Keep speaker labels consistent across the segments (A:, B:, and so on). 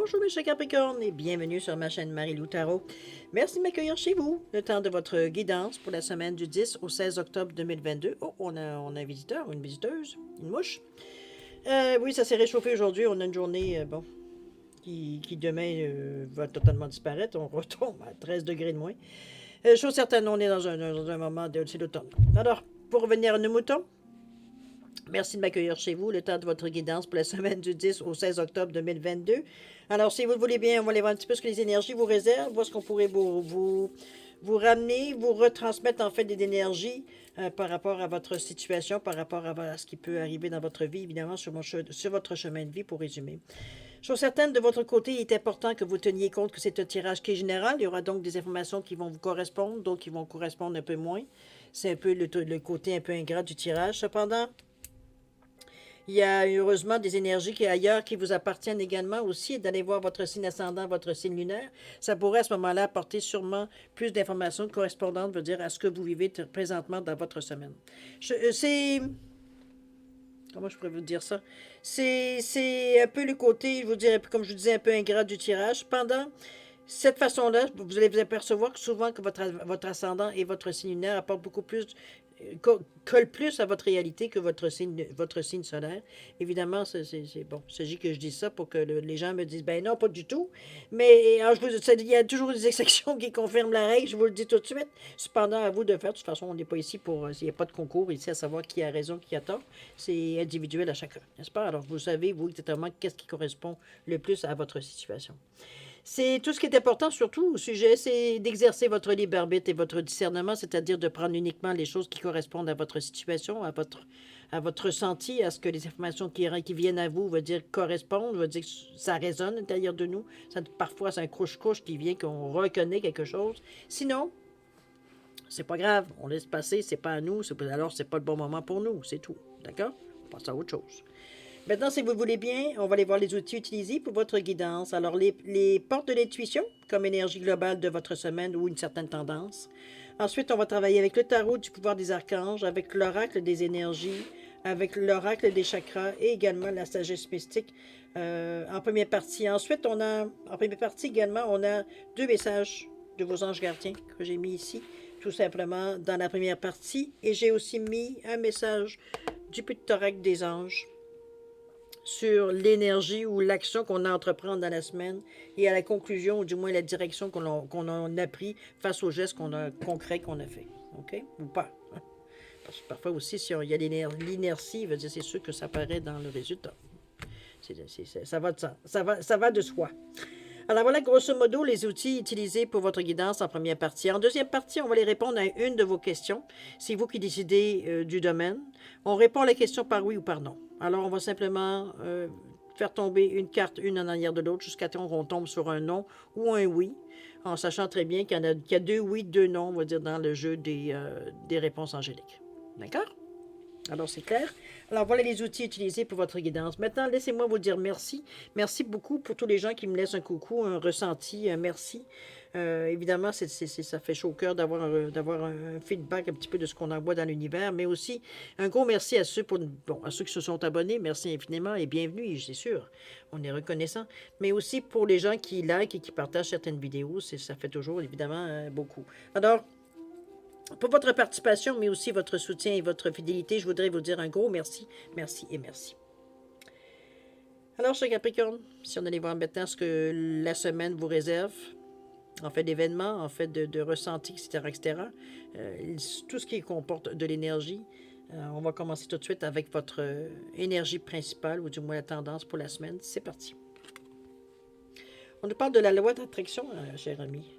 A: Bonjour mes chers Capricornes et bienvenue sur ma chaîne Marie-Lou Tarot. Merci de m'accueillir chez vous. Le temps de votre guidance pour la semaine du 10 au 16 octobre 2022. Oh, on a un visiteur, une visiteuse, une mouche. Oui, ça s'est réchauffé aujourd'hui. On a une journée, qui demain va totalement disparaître. On retombe à 13 degrés de moins. Chose certaine, on est dans un moment de... C'est l'automne. Alors, pour revenir à nos moutons, merci de m'accueillir chez vous, le temps de votre guidance pour la semaine du 10 au 16 octobre 2022. Alors, si vous le voulez bien, on va aller voir un petit peu ce que les énergies vous réservent, voir ce qu'on pourrait vous ramener, vous retransmettre en fait des énergies par rapport à votre situation, par rapport à ce qui peut arriver dans votre vie, évidemment, sur votre chemin de vie, pour résumer. Chose certaine, de votre côté, il est important que vous teniez compte que c'est un tirage qui est général. Il y aura donc des informations qui vont vous correspondre, d'autres qui vont correspondre un peu moins. C'est un peu le côté un peu ingrat du tirage. Cependant, il y a heureusement des énergies qui ailleurs qui vous appartiennent également aussi, d'aller voir votre signe ascendant, votre signe lunaire. Ça pourrait à ce moment-là apporter sûrement plus d'informations correspondantes, veut dire, à ce que vous vivez présentement dans votre semaine. C'est... Comment je pourrais vous dire ça? C'est un peu le côté, je vous dirais, comme je vous disais, un peu ingrat du tirage. Pendant cette façon-là, vous allez vous apercevoir que souvent que votre ascendant et votre signe lunaire apportent beaucoup plus, colle plus à votre réalité que votre signe solaire. Évidemment, c'est bon. Il s'agit que je dise ça pour que les gens me disent, ben non, pas du tout. Mais alors, il y a toujours des exceptions qui confirment la règle, je vous le dis tout de suite. Cependant, à vous de faire. De toute façon, on n'est pas ici pour... Il n'y a pas de concours ici à savoir qui a raison, qui a tort. C'est individuel à chacun, n'est-ce pas? Alors, vous savez, vous, exactement, qu'est-ce qui correspond le plus à votre situation. C'est tout ce qui est important, surtout au sujet, c'est d'exercer votre libre arbitre et votre discernement, c'est-à-dire de prendre uniquement les choses qui correspondent à votre situation, à votre ressenti, à ce que les informations qui viennent à vous, veut dire correspondent, veut dire que ça résonne à l'intérieur de nous. Parfois, c'est un couche-couche qui vient, qu'on reconnaît quelque chose. Sinon, c'est pas grave, on laisse passer, c'est pas à nous, alors c'est pas le bon moment pour nous, c'est tout. D'accord? On passe à autre chose. Maintenant, si vous voulez bien, on va aller voir les outils utilisés pour votre guidance. Alors, les portes de l'intuition, comme énergie globale de votre semaine ou une certaine tendance. Ensuite, on va travailler avec le tarot du pouvoir des archanges, avec l'oracle des énergies, avec l'oracle des chakras et également la sagesse mystique en première partie. Ensuite, en première partie également, on a 2 messages de vos anges gardiens que j'ai mis ici, tout simplement dans la première partie. Et j'ai aussi mis un message du Pictoracle des anges sur l'énergie ou l'action qu'on a à entreprendre dans la semaine et à la conclusion, ou du moins la direction qu'on a pris face aux gestes concrets qu'on a fait. OK? Ou pas. Parce que parfois aussi, si il y a l'inertie, veut dire c'est sûr que ça paraît dans le résultat. Ça va de soi. Alors voilà, grosso modo, les outils utilisés pour votre guidance en première partie. En deuxième partie, on va les répondre à une de vos questions. C'est vous qui décidez du domaine. On répond à la question par oui ou par non. Alors, on va simplement faire tomber une carte, une en arrière de l'autre, jusqu'à temps qu'on tombe sur un non ou un oui, en sachant très bien qu'il y a 2 oui, 2 non, on va dire, dans le jeu des réponses angéliques. D'accord? Alors, c'est clair. Alors, voilà les outils utilisés pour votre guidance. Maintenant, laissez-moi vous dire merci. Merci beaucoup pour tous les gens qui me laissent un coucou, un ressenti, un merci. Évidemment, ça fait chaud au cœur d'avoir un feedback un petit peu de ce qu'on envoie dans l'univers, mais aussi un gros merci à ceux qui se sont abonnés. Merci infiniment et bienvenue, c'est sûr. On est reconnaissant. Mais aussi pour les gens qui like et qui partagent certaines vidéos, ça fait toujours, évidemment, beaucoup. Alors, pour votre participation, mais aussi votre soutien et votre fidélité, je voudrais vous dire un gros merci, merci et merci. Alors, chers Capricorne, si on allait voir maintenant ce que la semaine vous réserve, en fait d'événements, en fait de ressentis, etc., etc., tout ce qui comporte de l'énergie, on va commencer tout de suite avec votre énergie principale, ou du moins la tendance pour la semaine. C'est parti. On nous parle de la loi d'attraction, cher ami.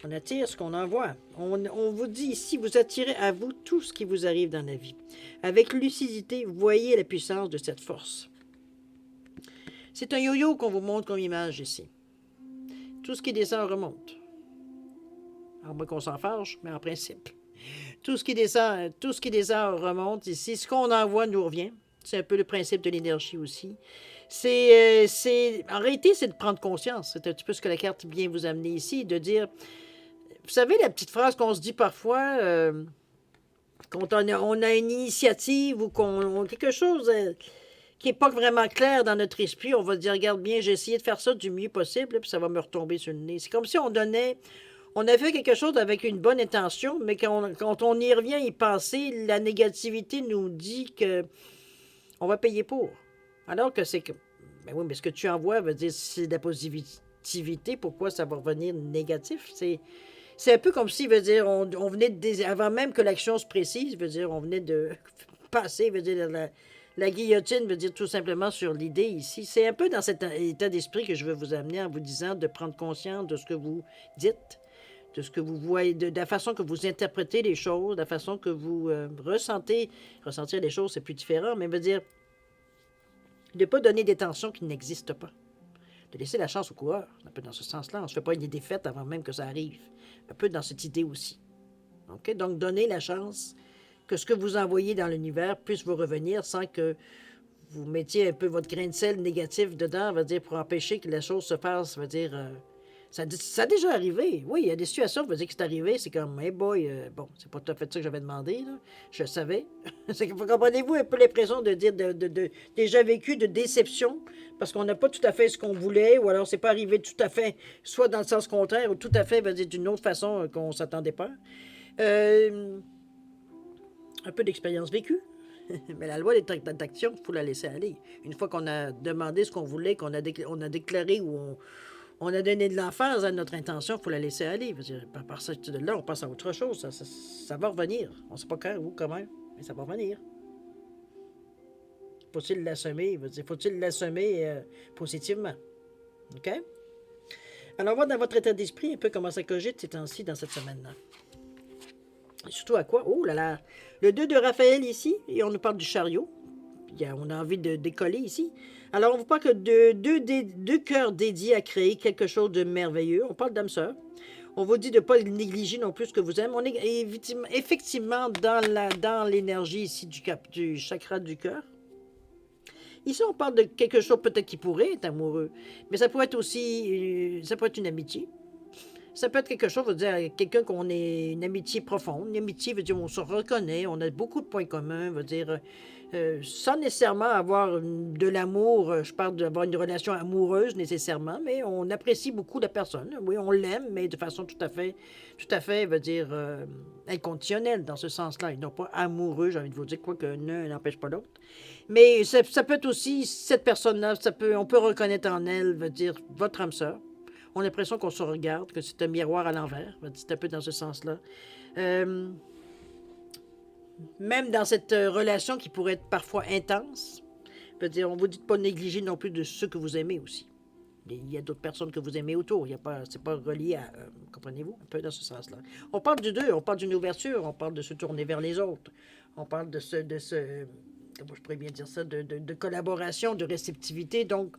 A: On attire ce qu'on envoie. On vous dit ici, vous attirez à vous tout ce qui vous arrive dans la vie. Avec lucidité, voyez la puissance de cette force. C'est un yo-yo qu'on vous montre comme image ici. Tout ce qui descend remonte. À moins qu'on s'en fâche, mais en principe. Tout ce qui descend remonte ici. Ce qu'on envoie nous revient. C'est un peu le principe de l'énergie aussi. En réalité, c'est de prendre conscience. C'est un petit peu ce que la carte vient vous amener ici, de dire... Vous savez, la petite phrase qu'on se dit parfois, quand on a une initiative ou quelque chose qui est pas vraiment clair dans notre esprit, on va dire, regarde bien, j'ai essayé de faire ça du mieux possible, puis ça va me retomber sur le nez. C'est comme si on a fait quelque chose avec une bonne intention, mais quand on y revient y penser, la négativité nous dit que on va payer pour. Alors que c'est que, ben oui, mais ce que tu envoies veut dire si c'est de la positivité, pourquoi ça va revenir négatif? C'est un peu comme si, veut dire, on venait avant même que l'action se précise, veut dire, on venait de passer, veut dire, la guillotine veut dire tout simplement sur l'idée ici. C'est un peu dans cet état d'esprit que je veux vous amener en vous disant de prendre conscience de ce que vous dites, de ce que vous voyez, de la façon que vous interprétez les choses, de la façon que vous ressentez. Ressentir les choses, c'est plus différent, mais veut dire de ne pas donner des tensions qui n'existent pas. De laisser la chance au coureur, un peu dans ce sens-là. On ne se fait pas une défaite avant même que ça arrive. Un peu dans cette idée aussi. Okay? Donc, donner la chance que ce que vous envoyez dans l'univers puisse vous revenir sans que vous mettiez un peu votre grain de sel négatif dedans, veut dire, pour empêcher que la chose se fasse, veut dire, ça a déjà arrivé. Oui, il y a des situations, veut dire que c'est arrivé, c'est comme, hey boy, bon, c'est pas tout à fait ça que j'avais demandé, là. Je le savais. Comprenez-vous un peu l'impression de dire, déjà vécu de déception, parce qu'on n'a pas tout à fait ce qu'on voulait, ou alors c'est pas arrivé tout à fait, soit dans le sens contraire, ou tout à fait, veut dire, d'une autre façon qu'on s'attendait pas. Un peu d'expérience vécue. Mais la loi d'action, il faut la laisser aller. Une fois qu'on a demandé ce qu'on voulait, qu'on a, on a déclaré ou on a donné de l'emphase à notre intention, il faut la laisser aller. Par ça, de là, on passe à autre chose. Ça va revenir. On ne sait pas quand ou comment, mais ça va revenir. Faut-il l'assommer? Faut-il l'assommer positivement? OK? Alors, on va dans votre état d'esprit un peu comment ça cogite ces temps-ci dans cette semaine-là. Et surtout à quoi? Oh là là! Le 2 de Raphaël ici, et on nous parle du chariot. On a envie de décoller ici. Alors, on vous parle que deux cœurs dédiés à créer quelque chose de merveilleux. On parle d'âme sœur. On vous dit de ne pas négliger non plus ce que vous aimez. On est effectivement dans l'énergie ici du chakra du cœur. Ici, on parle de quelque chose peut-être qui pourrait être amoureux, mais ça peut être aussi, ça peut être une amitié. Ça peut être quelque chose, veut dire quelqu'un qu'on ait une amitié profonde. Une amitié veut dire on se reconnaît, on a beaucoup de points communs, veut dire sans nécessairement avoir de l'amour, je parle d'avoir une relation amoureuse nécessairement, mais on apprécie beaucoup la personne. Oui, on l'aime, mais de façon tout à fait, veut dire inconditionnelle dans ce sens-là, et non pas amoureux, j'ai envie de vous dire, quoi que l'un n'empêche pas l'autre. Mais ça peut être aussi, cette personne-là, on peut reconnaître en elle, veut dire votre âme sœur. On a l'impression qu'on se regarde, que c'est un miroir à l'envers. C'est un peu dans ce sens-là. Même dans cette relation qui pourrait être parfois intense, on vous dit de ne pas négliger non plus de ceux que vous aimez aussi. Il y a d'autres personnes que vous aimez autour. C'est pas relié à... comprenez-vous? Un peu dans ce sens-là. On parle du deux, on parle d'une ouverture, on parle de se tourner vers les autres. On parle de ce comment je pourrais bien dire ça? De collaboration, de réceptivité. Donc,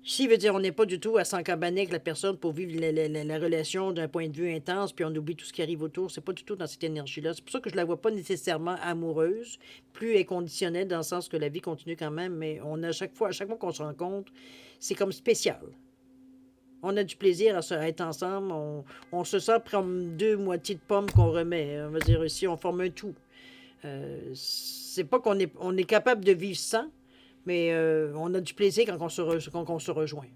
A: ici, veut dire on n'est pas du tout à s'encabaner avec la personne pour vivre la relation d'un point de vue intense, puis on oublie tout ce qui arrive autour. C'est pas du tout dans cette énergie-là. C'est pour ça que je la vois pas nécessairement amoureuse, plus inconditionnelle, dans le sens que la vie continue quand même, mais on a à chaque fois qu'on se rencontre, c'est comme spécial. On a du plaisir à être ensemble. On se sent comme deux moitiés de pommes qu'on remet. On va dire ici, on forme un tout. C'est pas qu'on est capable de vivre sans, mais on a du plaisir quand on se rejoint.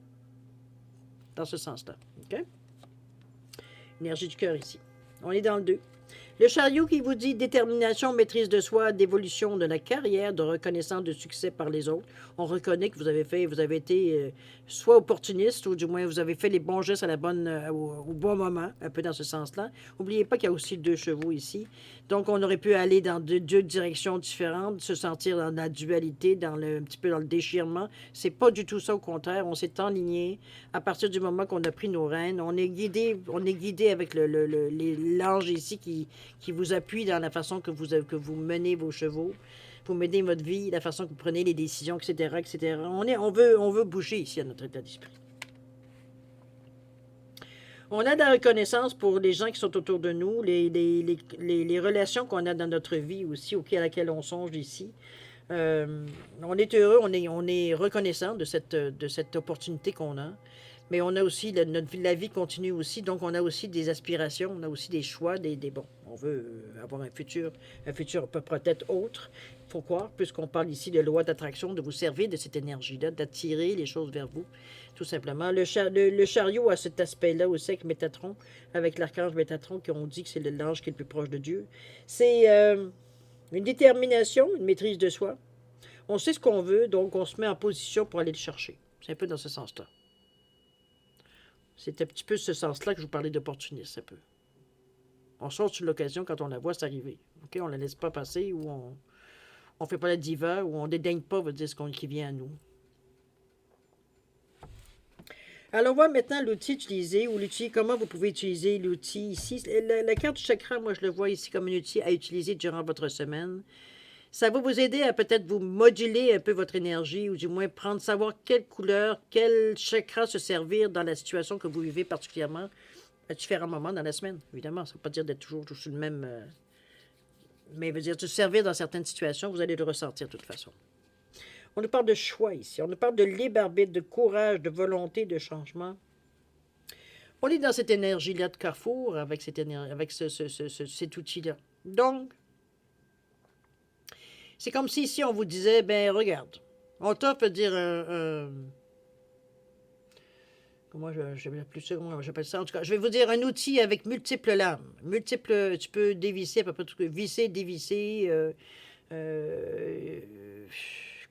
A: Dans ce sens-là. OK? Énergie du cœur ici. On est dans le 2. Le chariot qui vous dit détermination, maîtrise de soi, d'évolution de la carrière, de reconnaissance de succès par les autres. On reconnaît que vous avez été soit opportuniste, ou du moins vous avez fait les bons gestes au bon moment, un peu dans ce sens-là. N'oubliez pas qu'il y a aussi 2 chevaux ici. Donc, on aurait pu aller dans deux directions différentes, se sentir dans la dualité, un petit peu dans le déchirement. C'est pas du tout ça, au contraire. On s'est enligné à partir du moment qu'on a pris nos rênes. On est guidé avec l'ange ici qui vous appuie dans la façon que vous menez vos chevaux, vous menez votre vie, la façon que vous prenez les décisions, etc., etc. On veut bouger ici à notre état d'esprit. On a de la reconnaissance pour les gens qui sont autour de nous, les relations qu'on a dans notre vie aussi, à laquelle on songe ici. On est heureux, on est reconnaissant de cette opportunité qu'on a. Mais on a aussi, la vie continue aussi, donc on a aussi des aspirations, on a aussi des choix, bon, on veut avoir un futur peut-être autre, il faut croire, puisqu'on parle ici de loi d'attraction, de vous servir de cette énergie-là, d'attirer les choses vers vous, tout simplement. Le chariot a cet aspect-là aussi avec Métatron, avec l'archange Métatron, qu'on dit que c'est l'ange qui est le plus proche de Dieu. C'est une détermination, une maîtrise de soi. On sait ce qu'on veut, donc on se met en position pour aller le chercher. C'est un peu dans ce sens-là. C'est un petit peu ce sens-là que je vous parlais d'opportuniste, un peu. On saute sur l'occasion quand on la voit, c'est arrivé. OK? On ne la laisse pas passer ou on ne fait pas la diva ou on ne dédaigne pas, veut dire ce qui vient à nous. Alors, on voit maintenant l'outil utilisé ou l'outil, comment vous pouvez utiliser l'outil ici. La carte du chakra, moi, je le vois ici comme un outil à utiliser durant votre semaine. Ça va vous aider à peut-être vous moduler un peu votre énergie ou du moins savoir quelle couleur, quel chakra se servir dans la situation que vous vivez particulièrement à différents moments dans la semaine. Évidemment, ça ne veut pas dire d'être toujours sur le même... mais veut dire se servir dans certaines situations, vous allez le ressentir de toute façon. On nous parle de choix ici. On nous parle de libre arbitre, de courage, de volonté, de changement. On est dans cette énergie-là de carrefour avec, cet outil-là. Donc, c'est comme si ici on vous disait, ben regarde, on t'offre dire comment j'appelle ça? En tout cas, je vais vous dire un outil avec multiples lames. Tu peux dévisser à peu près tout. Visser, dévisser,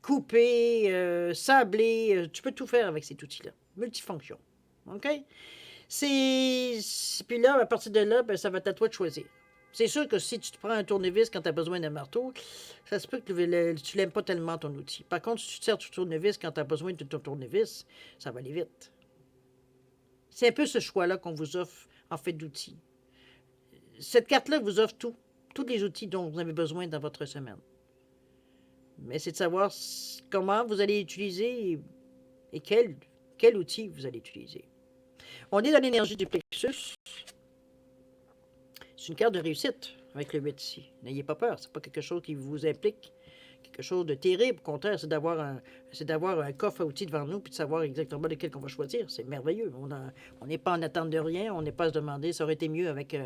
A: couper, sabler. Tu peux tout faire avec cet outil-là. Multifonction. OK? Puis là, à partir de là, ben, ça va être à toi de choisir. C'est sûr que si tu te prends un tournevis quand tu as besoin d'un marteau, ça se peut que tu l'aimes pas tellement ton outil. Par contre, si tu te sers du tournevis quand tu as besoin de ton tournevis, ça va aller vite. C'est un peu ce choix-là qu'on vous offre en fait d'outils. Cette carte-là vous offre tous les outils dont vous avez besoin dans votre semaine. Mais c'est de savoir comment vous allez utiliser et quel outil vous allez utiliser. On est dans l'énergie du plexus. C'est une carte de réussite avec le 8 ici. N'ayez pas peur, c'est pas quelque chose qui vous implique quelque chose de terrible. Au contraire, c'est d'avoir un coffre à outils devant nous puis de savoir exactement lequel qu'on va choisir. C'est merveilleux. On n'est pas en attente de rien. On n'est pas à se demander, ça aurait été mieux avec,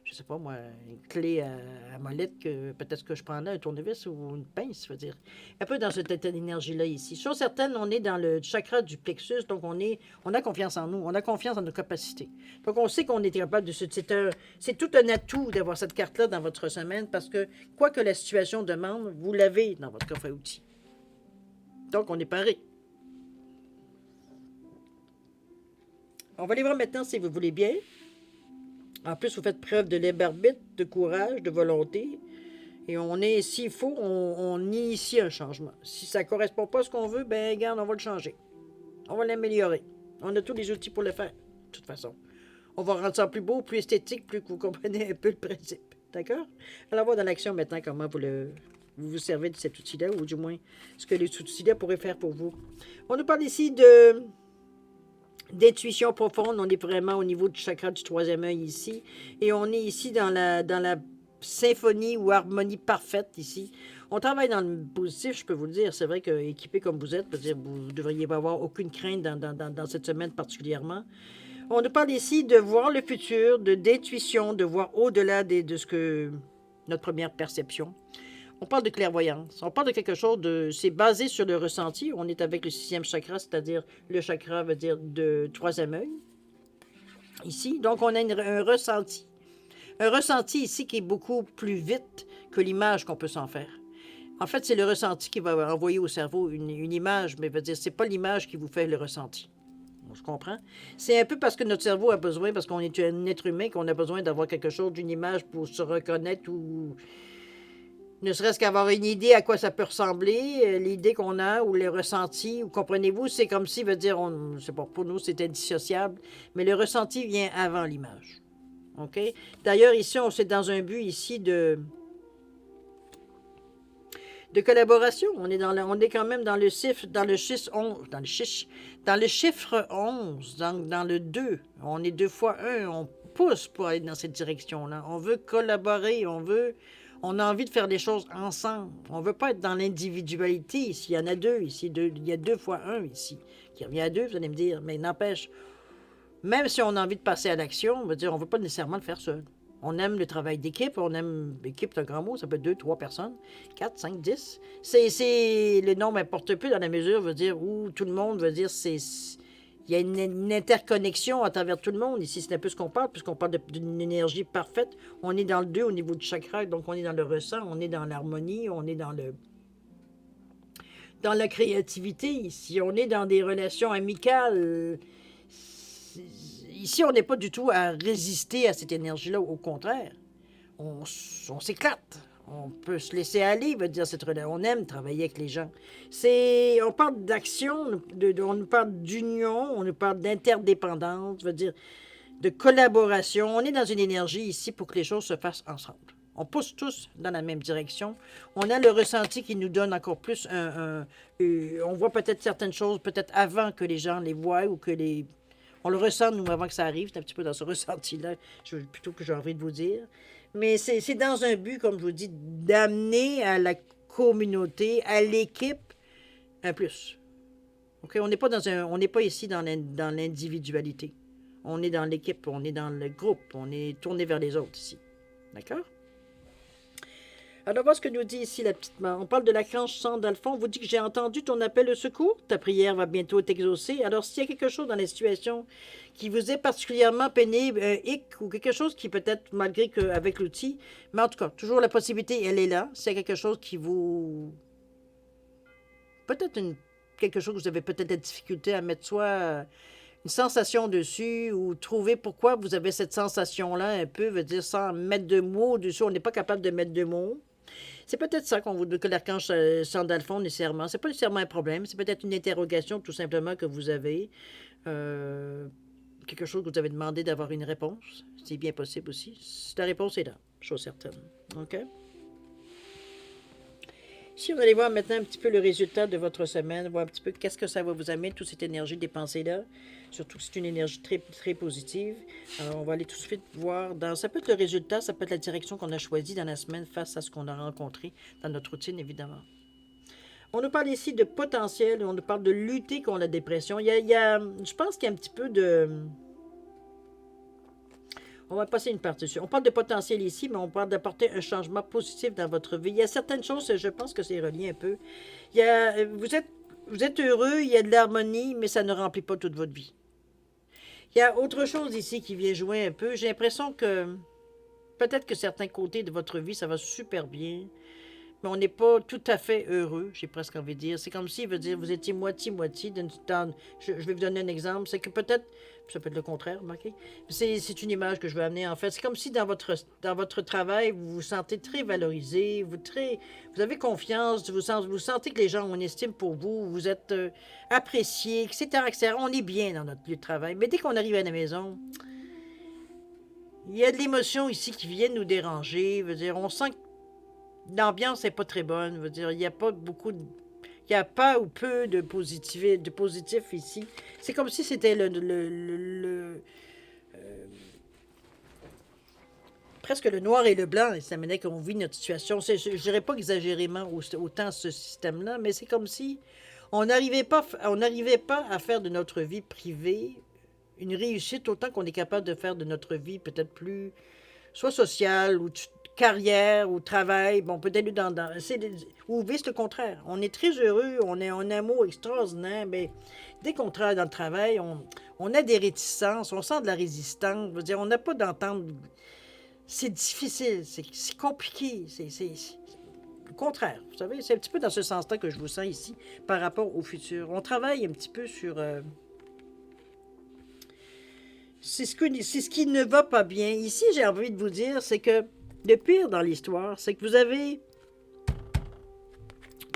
A: je sais pas moi, une clé à molette que peut-être que je prendrais un tournevis ou une pince, je veux dire. Un peu dans cette énergie-là ici. Chose certaine, on est dans le chakra du plexus, donc on a confiance en nous, on a confiance en nos capacités. Donc on sait qu'on est capable de c'est tout un atout d'avoir cette carte-là dans votre semaine parce que quoi que la situation demande, vous l'avez dans votre coffre à outils. Donc on est paré. On va aller voir maintenant si vous voulez bien. En plus, vous faites preuve de libre arbitre, de courage, de volonté. Et on est, s'il faut, on initie un changement. Si ça ne correspond pas à ce qu'on veut, ben regarde, on va le changer. On va l'améliorer. On a tous les outils pour le faire, de toute façon. On va rendre ça plus beau, plus esthétique, plus que vous comprenez un peu le principe. D'accord? Alors, on va dans l'action maintenant comment vous servez de cet outil-là, ou du moins ce que cet outil-là pourrait faire pour vous. On nous parle ici d'intuition profonde. On est vraiment au niveau du chakra du troisième œil ici. Et on est ici dans la symphonie ou harmonie parfaite ici. On travaille dans le positif, je peux vous le dire. C'est vrai qu'équipé comme vous êtes, vous ne devriez pas avoir aucune crainte dans cette semaine particulièrement. On nous parle ici de voir le futur, d'intuition, de voir au-delà de ce que notre première perception. On parle de clairvoyance. On parle de quelque chose c'est basé sur le ressenti. On est avec le 6e chakra, c'est-à-dire le chakra veut dire de troisième œil. Ici, donc on a un ressenti. Un ressenti ici qui est beaucoup plus vite que l'image qu'on peut s'en faire. En fait, c'est le ressenti qui va envoyer au cerveau une image, mais veut dire c'est pas l'image qui vous fait le ressenti. Je comprends. C'est un peu parce que notre cerveau a besoin, parce qu'on est un être humain, qu'on a besoin d'avoir quelque chose d'une image pour se reconnaître ou ne serait-ce qu'avoir une idée à quoi ça peut ressembler, l'idée qu'on a ou le ressenti, ou comprenez-vous, c'est comme si, veut dire, c'est pas pour nous, c'est indissociable, mais le ressenti vient avant l'image. OK? D'ailleurs, ici, c'est dans un but ici de collaboration. On est quand même dans le chiffre 11, dans le chiffre 11, dans le 2. On est 2 fois 1, on pousse pour aller dans cette direction-là. On veut collaborer, on veut On a envie de faire des choses ensemble. On ne veut pas être dans l'individualité ici. Il y en a deux ici. Il y a 2 fois 1 ici. Qui revient à 2, vous allez me dire. Mais n'empêche, même si on a envie de passer à l'action, on ne veut pas nécessairement le faire seul. On aime le travail d'équipe, on aime... Équipe, c'est un grand mot, ça peut être 2, 3 personnes, 4, 5, 10. Le nombre importe peu dans la mesure, veut dire, où tout le monde veut dire, il y a une interconnexion à travers tout le monde. Ici, c'est un peu ce qu'on parle, puisqu'on parle d'une énergie parfaite. On est dans le 2 au niveau du chakra, donc on est dans le ressent, on est dans l'harmonie, on est dans la créativité. Ici, on est dans des relations amicales. Ici, on n'est pas du tout à résister à cette énergie-là. Au contraire, on s'éclate. On peut se laisser aller, veut dire cette relation. On aime travailler avec les gens. On parle d'action, on nous parle d'union, on nous parle d'interdépendance, veut dire de collaboration. On est dans une énergie ici pour que les choses se fassent ensemble. On pousse tous dans la même direction. On a le ressenti qui nous donne encore plus on voit peut-être certaines choses, peut-être avant que les gens les voient ou que les... On le ressent, nous, avant que ça arrive. C'est un petit peu dans ce ressenti-là, plutôt que j'ai envie de vous dire. Mais c'est dans un but, comme je vous dis, d'amener à la communauté, à l'équipe, un plus. OK? On n'est pas ici dans l'individualité. On est dans l'équipe, on est dans le groupe, on est tourné vers les autres ici. D'accord? Alors, voilà ce que nous dit ici la petite main. On parle de l'archange Sandalphon. On vous dit que j'ai entendu ton appel au secours. Ta prière va bientôt être exaucée. Alors, s'il y a quelque chose dans la situation qui vous est particulièrement pénible, un hic ou quelque chose qui peut-être, malgré qu'avec l'outil, mais en tout cas, toujours la possibilité, elle est là. S'il y a quelque chose qui vous... Peut-être quelque chose que vous avez peut-être la difficulté à mettre soit une sensation dessus ou trouver pourquoi vous avez cette sensation-là un peu, veut dire sans mettre de mots dessus. On n'est pas capable de mettre de mots. C'est peut-être ça que l'archange Sandalphon nécessairement. C'est pas nécessairement un problème, c'est peut-être une interrogation tout simplement que vous avez. Quelque chose que vous avez demandé d'avoir une réponse. C'est bien possible aussi. La réponse est là, chose certaine. OK? Si on allait voir maintenant un petit peu le résultat de votre semaine, voir un petit peu qu'est-ce que ça va vous amener, toute cette énergie dépensée là. Surtout que c'est une énergie très, très positive. Alors, on va aller tout de suite voir. Ça peut être le résultat, ça peut être la direction qu'on a choisie dans la semaine face à ce qu'on a rencontré dans notre routine, évidemment. On nous parle ici de potentiel, on nous parle de lutter contre la dépression. Je pense qu'il y a un petit peu de... On va passer une partie dessus. On parle de potentiel ici, mais on parle d'apporter un changement positif dans votre vie. Il y a certaines choses, je pense que c'est relié un peu. Vous êtes heureux, il y a de l'harmonie, mais ça ne remplit pas toute votre vie. Il y a autre chose ici qui vient jouer un peu. J'ai l'impression que peut-être que certains côtés de votre vie, ça va super bien, mais on n'est pas tout à fait heureux, j'ai presque envie de dire. C'est comme si, veut dire, vous étiez moitié-moitié. Je vais vous donner un exemple. C'est que peut-être, ça peut être le contraire, remarquez. C'est une image que je veux amener, en fait. C'est comme si dans votre travail, vous vous sentez très valorisé, vous avez confiance, vous sentez que les gens ont une estime pour vous, vous êtes apprécié, etc., etc. On est bien dans notre lieu de travail. Mais dès qu'on arrive à la maison, il y a de l'émotion ici qui vient nous déranger. Veut dire, on sent que l'ambiance n'est pas très bonne. Veut dire, il n'y a pas beaucoup de... Il n'y a pas ou peu de positif ici. C'est comme si c'était presque le noir et le blanc. Et ça menait qu'on vit notre situation. Je ne dirais pas exagérément autant ce système-là, mais c'est comme si on n'arrivait pas à faire de notre vie privée une réussite autant qu'on est capable de faire de notre vie peut-être plus, soit sociale ou carrière ou travail, bon, peut-être ou vice le contraire. On est très heureux, on a un amour extraordinaire, mais dès qu'on travaille dans le travail, on a des réticences, on sent de la résistance. Je veux dire, on n'a pas d'entente. C'est difficile, c'est compliqué, c'est le contraire. Vous savez, c'est un petit peu dans ce sens-là que je vous sens ici par rapport au futur. On travaille un petit peu sur... c'est ce qui ne va pas bien. Ici, j'ai envie de vous dire, c'est que le pire dans l'histoire, c'est que vous avez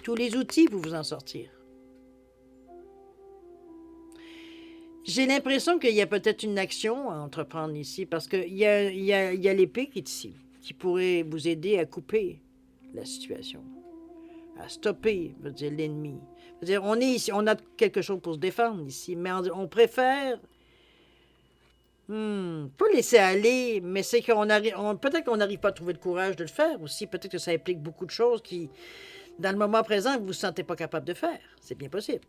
A: tous les outils pour vous en sortir. J'ai l'impression qu'il y a peut-être une action à entreprendre ici, parce qu'il y a l'épée qui est ici, qui pourrait vous aider à couper la situation, à stopper, veut dire, l'ennemi. Veut dire, on est ici, on a quelque chose pour se défendre ici, mais on préfère Pas laisser aller, mais c'est qu'on arrive, peut-être qu'on n'arrive pas à trouver le courage de le faire aussi. Peut-être que ça implique beaucoup de choses qui, dans le moment présent, vous ne vous sentez pas capable de faire. C'est bien possible.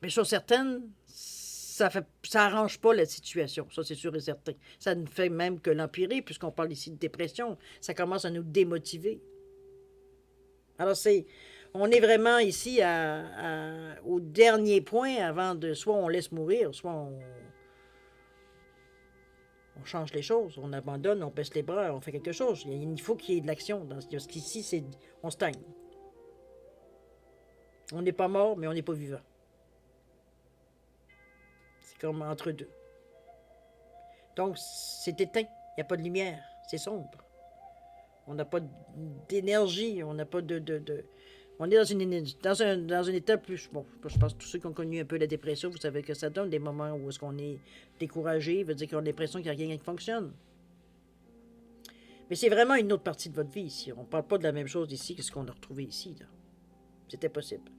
A: Mais chose certaine, ça arrange pas la situation. Ça, c'est sûr et certain. Ça ne fait même que l'empirer, puisqu'on parle ici de dépression. Ça commence à nous démotiver. Alors, on est vraiment ici au dernier point avant de, soit on laisse mourir, soit on change les choses, on abandonne, on baisse les bras, on fait quelque chose. Il faut qu'il y ait de l'action. Parce qu'ici, on stagne. On n'est pas mort, mais on n'est pas vivant. C'est comme entre deux. Donc, c'est éteint. Il n'y a pas de lumière. C'est sombre. On n'a pas d'énergie. On n'a pas on est dans un état plus... Bon, je pense que tous ceux qui ont connu un peu la dépression, vous savez que ça donne des moments où est-ce qu'on est découragé, veut dire qu'on a l'impression qu'il n'y a rien qui fonctionne. Mais c'est vraiment une autre partie de votre vie ici. On ne parle pas de la même chose ici que ce qu'on a retrouvé ici. C'est impossible.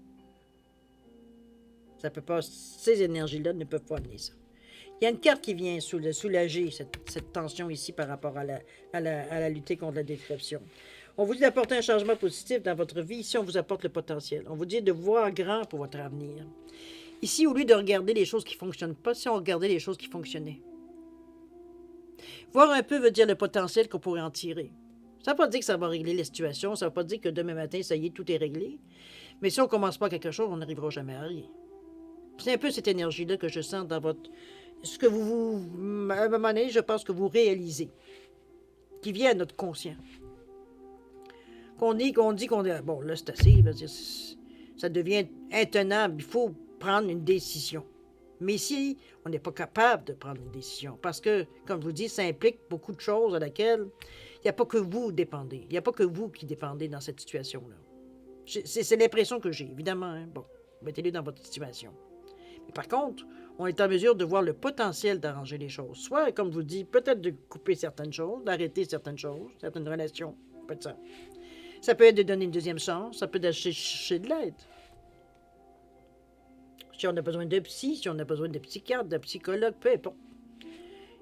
A: Ça peut pas... Ces énergies-là ne peuvent pas amener ça. Il y a une carte qui vient soulager cette tension ici par rapport à la lutte contre la dépression. On vous dit d'apporter un changement positif dans votre vie. Ici, on vous apporte le potentiel. On vous dit de voir grand pour votre avenir. Ici, au lieu de regarder les choses qui ne fonctionnent pas, si on regardait les choses qui fonctionnaient. Voir un peu veut dire le potentiel qu'on pourrait en tirer. Ça ne veut pas dire que ça va régler les situations. Ça ne veut pas dire que demain matin, ça y est, tout est réglé. Mais si on ne commence pas quelque chose, on n'arrivera jamais à rien. C'est un peu cette énergie-là que je sens dans votre... Ce que à un moment donné, je pense que vous réalisez, qui vient à notre conscient. Qu'on dit qu'on est... Bon, là, c'est assez, ça devient intenable. Il faut prendre une décision. Mais si on n'est pas capable de prendre une décision, parce que, comme je vous dis, ça implique beaucoup de choses à laquelle il n'y a pas que vous dépendez. Il n'y a pas que vous qui dépendez dans cette situation-là. C'est l'impression que j'ai, évidemment. Hein? Bon, mettez-le dans votre situation. Mais par contre, on est en mesure de voir le potentiel d'arranger les choses. Soit, comme je vous dis, peut-être de couper certaines choses, d'arrêter certaines choses, certaines relations. Ça peut être ça. Ça peut être de donner une deuxième chance, ça peut être d'aller chercher de l'aide. Si on a besoin de psy, si on a besoin de psychiatre, de psychologue, peu importe.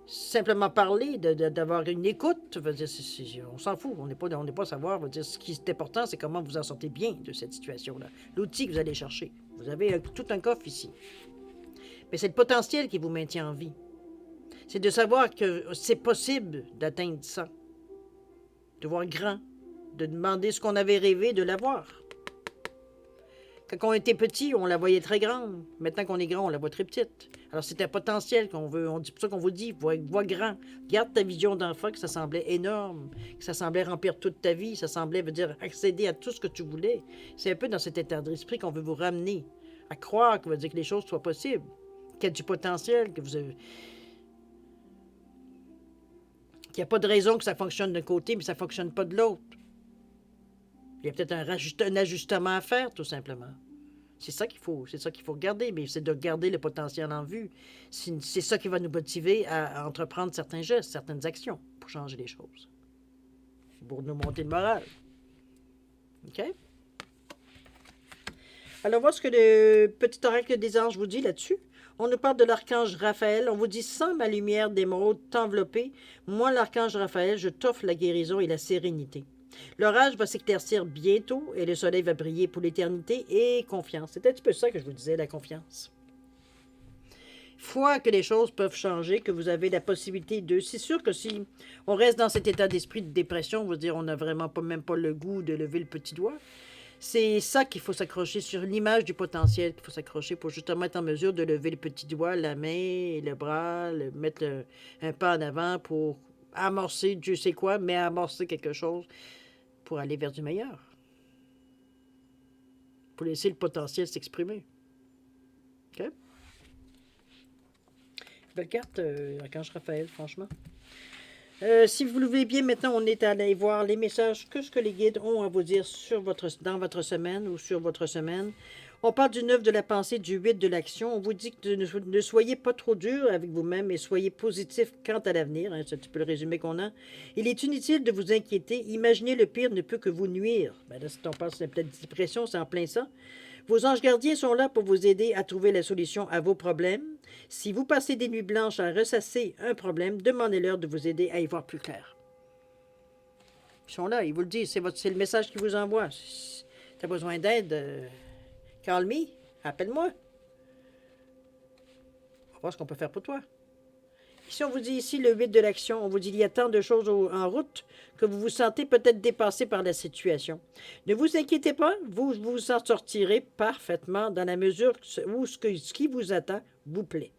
A: Simplement parler, d'avoir une écoute, on s'en fout. On n'est pas à savoir. Ce qui est important, c'est comment vous en sortez bien de cette situation-là. L'outil que vous allez chercher. Vous avez tout un coffre ici. Mais c'est le potentiel qui vous maintient en vie. C'est de savoir que c'est possible d'atteindre ça. De voir grand. De demander ce qu'on avait rêvé de l'avoir. Quand on était petit, on la voyait très grande. Maintenant qu'on est grand, on la voit très petite. Alors c'est un potentiel qu'on veut. C'est pour ça qu'on vous dit, vois grand. Garde ta vision d'enfant, que ça semblait énorme, que ça semblait remplir toute ta vie, ça semblait, accéder à tout ce que tu voulais. C'est un peu dans cet état d'esprit qu'on veut vous ramener. À croire, que que les choses soient possibles. Qu'il y a du potentiel, qu'il n'y a pas de raison que ça fonctionne d'un côté, mais ça ne fonctionne pas de l'autre. Il y a peut-être un ajustement à faire, tout simplement. C'est ça qu'il faut regarder, mais c'est de garder le potentiel en vue. C'est ça qui va nous motiver à entreprendre certains gestes, certaines actions pour changer les choses. Pour nous monter le moral. OK? Alors, voilà ce que le petit oracle des anges vous dit là-dessus. On nous parle de l'archange Raphaël. On vous dit, sans ma lumière d'émeraude t'envelopper, moi, l'archange Raphaël, je t'offre la guérison et la sérénité. L'orage va s'éclaircir bientôt et le soleil va briller pour l'éternité et confiance. C'est un petit peu ça que je vous disais, la confiance. Foi que les choses peuvent changer, que vous avez la possibilité de... C'est sûr que si on reste dans cet état d'esprit de dépression, on va dire on n'a vraiment même pas le goût de lever le petit doigt. C'est ça qu'il faut s'accrocher sur l'image du potentiel qu'il faut s'accrocher pour justement être en mesure de lever le petit doigt, la main et le bras, mettre un pas en avant pour amorcer Dieu sait quoi, mais amorcer quelque chose pour aller vers du meilleur. Pour laisser le potentiel s'exprimer. OK? Belle carte, Archange Raphaël, franchement. Si vous le voulez bien, maintenant, on est allé voir les messages, que ce que les guides ont à vous dire dans votre semaine ou sur votre semaine. On parle du 9 de la pensée, du 8 de l'action. On vous dit que ne soyez pas trop dur avec vous-même et soyez positif quant à l'avenir. Hein, c'est un petit peu le résumé qu'on a. Il est inutile de vous inquiéter. Imaginez le pire ne peut que vous nuire. Ben là, si on pense à la dépression, c'est en plein ça. Vos anges gardiens sont là pour vous aider à trouver la solution à vos problèmes. Si vous passez des nuits blanches à ressasser un problème, demandez-leur de vous aider à y voir plus clair. Ils sont là, ils vous le disent, c'est le message qu'ils vous envoient. Si tu as besoin d'aide, call me, appelle-moi. On va voir ce qu'on peut faire pour toi. Si on vous dit ici le 8 de l'action, on vous dit il y a tant de choses en route que vous vous sentez peut-être dépassé par la situation. Ne vous inquiétez pas, vous vous en sortirez parfaitement dans la mesure où ce qui vous attend vous plaît.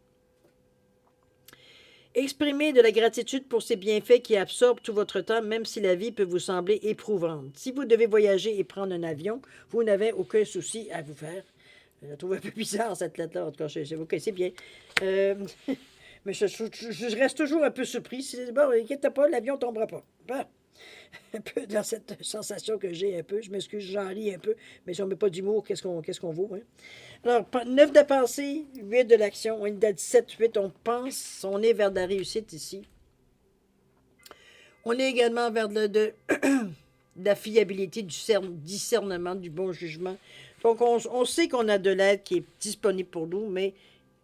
A: Exprimez de la gratitude pour ces bienfaits qui absorbent tout votre temps, même si la vie peut vous sembler éprouvante. Si vous devez voyager et prendre un avion, vous n'avez aucun souci à vous faire. Je la trouve un peu bizarre, cette lettre-là. En tout cas, OK, c'est bien. Mais je reste toujours un peu surpris. Bon, inquiète pas, l'avion ne tombera pas. Bon. Un peu dans cette sensation que j'ai un peu. Je m'excuse, j'en ris un peu. Mais si on ne met pas d'humour, qu'est-ce qu'on vaut? Hein? Alors, 9 de pensée, 8 de l'action. On est à 17, 8. On pense, on est vers de la réussite ici. On est également vers de la fiabilité, du discernement, du bon jugement. Donc, on sait qu'on a de l'aide qui est disponible pour nous, mais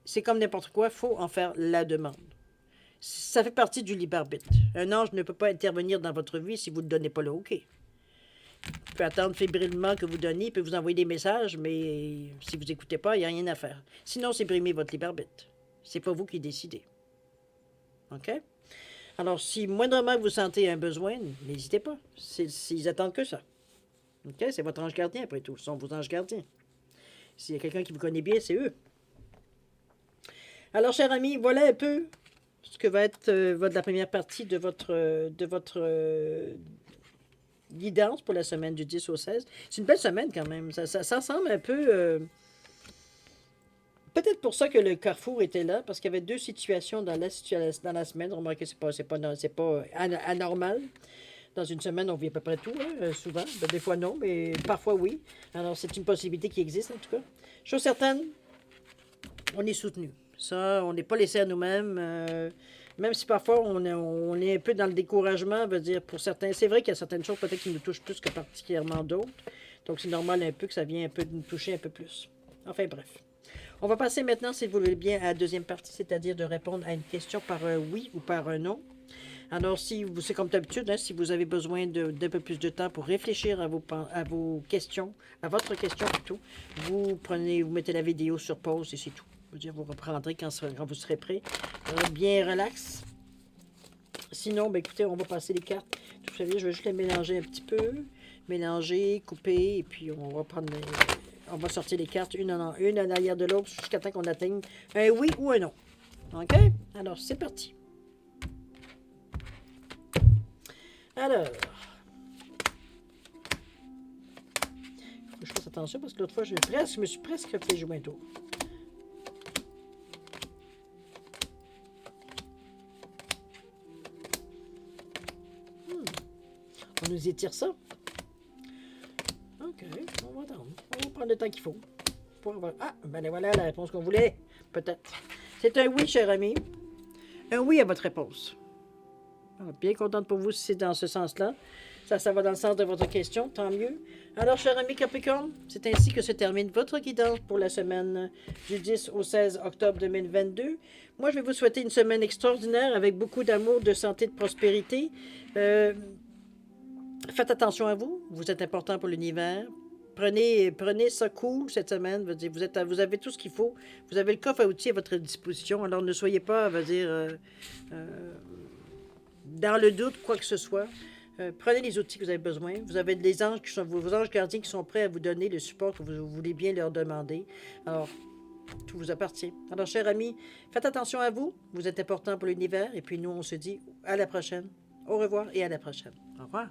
A: c'est comme n'importe quoi, il faut en faire la demande. Ça fait partie du libre arbitre. Un ange ne peut pas intervenir dans votre vie si vous ne donnez pas le OK. Il peut attendre fébrilement que vous donniez, il peut vous envoyer des messages, mais si vous n'écoutez pas, il n'y a rien à faire. Sinon, c'est brimer votre libre arbitre. C'est pas vous qui décidez. OK? Alors, si moindrement vous sentez un besoin, n'hésitez pas. Ils attendent que ça. OK? C'est votre ange gardien, après tout. Ce sont vos anges gardiens. S'il y a quelqu'un qui vous connaît bien, c'est eux. Alors, chers amis, voilà un peu ce que va être la première partie de votre guidance pour la semaine du 10 au 16. C'est une belle semaine quand même. Ça semble un peu... peut-être pour ça que le Carrefour était là, parce qu'il y avait deux situations dans la semaine. Remarquez, c'est pas anormal. Dans une semaine, on vit à peu près tout, hein, souvent. Ben, des fois, non, mais parfois, oui. Alors, c'est une possibilité qui existe, en tout cas. Chose certaine, on est soutenu. Ça, on n'est pas laissé à nous-mêmes. Même si parfois, on est un peu dans le découragement, veut dire, pour certains. C'est vrai qu'il y a certaines choses peut-être qui nous touchent plus que particulièrement d'autres. Donc, c'est normal un peu que ça vienne un peu nous toucher un peu plus. Enfin, bref. On va passer maintenant, si vous voulez bien, à la deuxième partie, c'est-à-dire de répondre à une question par un oui ou par un non. Alors, c'est comme d'habitude, hein, si vous avez besoin d'un peu plus de temps pour réfléchir à vos questions, à votre question plutôt, vous mettez la vidéo sur pause et c'est tout. Vous reprendrez quand vous serez prêt. Bien relax. Sinon, ben, écoutez, on va passer les cartes. Vous savez, je vais juste les mélanger un petit peu. Mélanger, couper, et puis on va sortir les cartes une en arrière de l'autre jusqu'à temps qu'on atteigne un oui ou un non. OK? Alors, c'est parti. Alors, il faut que je fasse attention parce que l'autre fois, je me suis presque fait jouer un tour. On nous étire ça. OK, on va attendre. On va prendre le temps qu'il faut. Ah, ben voilà la réponse qu'on voulait. Peut-être. C'est un oui, cher ami. Un oui à votre réponse. Bien contente pour vous si c'est dans ce sens-là. Ça va dans le sens de votre question, tant mieux. Alors, cher ami Capricorne, c'est ainsi que se termine votre guidance pour la semaine du 10 au 16 octobre 2022. Moi, je vais vous souhaiter une semaine extraordinaire avec beaucoup d'amour, de santé, de prospérité. Faites attention à vous. Vous êtes important pour l'univers. Prenez ça cool cette semaine. Vous avez tout ce qu'il faut. Vous avez le coffre à outils à votre disposition. Alors, ne soyez pas, dans le doute, quoi que ce soit. Prenez les outils que vous avez besoin. Vous avez des anges vos anges gardiens qui sont prêts à vous donner le support que vous voulez bien leur demander. Alors, tout vous appartient. Alors, chers amis, faites attention à vous. Vous êtes important pour l'univers. Et puis nous, on se dit à la prochaine. Au revoir et à la prochaine. Au revoir.